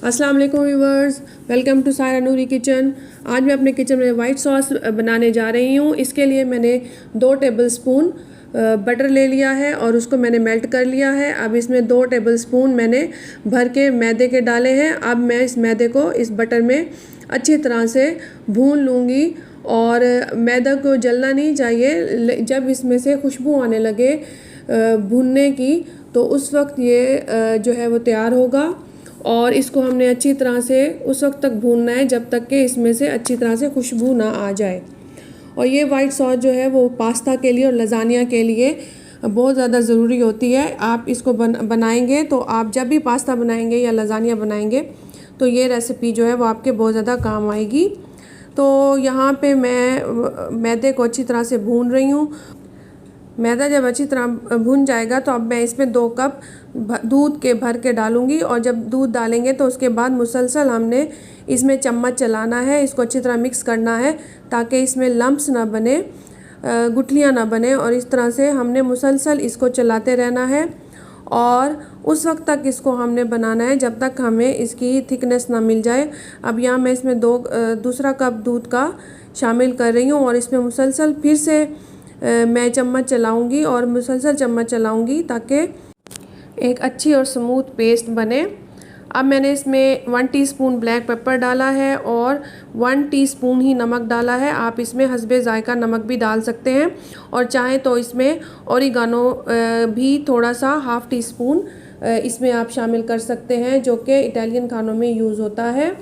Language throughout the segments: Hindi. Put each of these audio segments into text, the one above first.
अस्सलाम वालेकुम viewers, welcome to Saira Noori kitchen. आज मैं अपने किचन में वाइट सॉस बनाने जा रही हूँ। इसके लिए मैंने 2 टेबलस्पून बटर ले लिया है और उसको मैंने मेल्ट कर लिया है। अब इसमें 2 टेबलस्पून मैंने भर के मैदे के डाले हैं। अब मैं इस मैदे को इस बटर में अच्छी तरह से भून लूँगी और मैदा को जलना नहीं चाहिए। जब इसमें से खुशबू आने लगे भूनने की, तो उस वक्त ये जो है वो तैयार होगा और इसको हमने अच्छी तरह से उस वक्त तक भूनना है जब तक कि इसमें से अच्छी तरह से खुशबू ना आ जाए। और ये वाइट सॉस जो है वो पास्ता के लिए और लजानिया के लिए बहुत ज़्यादा ज़रूरी होती है। आप इसको बनाएंगे तो आप जब भी पास्ता बनाएंगे या लजानिया बनाएंगे तो ये रेसिपी जो है वो आपके बहुत ज़्यादा काम आएगी। तो यहाँ पे मैं मैदे को अच्छी तरह से भून रही हूँ। मैदा जब अच्छी तरह भुन जाएगा तो अब मैं इसमें 2 कप दूध के भर के डालूंगी और जब दूध डालेंगे तो उसके बाद मुसलसल हमने इसमें चम्मच चलाना है, इसको अच्छी तरह मिक्स करना है ताकि इसमें लम्प्स ना बने, गुठलियाँ ना बने। और इस तरह से हमने मुसलसल इसको चलाते रहना है और उस वक्त तक इसको हमने बनाना है जब तक हमें इसकी थिकनेस ना मिल जाए। अब यहाँ मैं इसमें दूसरा कप दूध का शामिल कर रही हूँ और इसमें मुसलसल फिर से मैं चम्मच चलाऊंगी और मुसलसल चम्मच चलाऊंगी ताकि एक अच्छी और स्मूथ पेस्ट बने। अब मैंने इसमें 1 टीस्पून ब्लैक पेपर डाला है और 1 टीस्पून ही नमक डाला है। आप इसमें हस्बे ज़ायका नमक भी डाल सकते हैं और चाहें तो इसमें ओरिगानो भी थोड़ा सा ½ टीस्पून इसमें आप शामिल कर सकते हैं, जो कि इटालियन खानों में यूज़ होता है।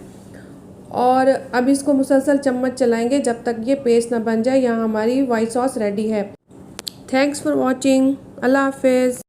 और अब इसको मुसलसल चम्मच चलाएंगे जब तक ये पेस्ट ना बन जाए। यहाँ हमारी वाइट सॉस रेडी है। Thanks for watching. अल्लाह हाफिज़।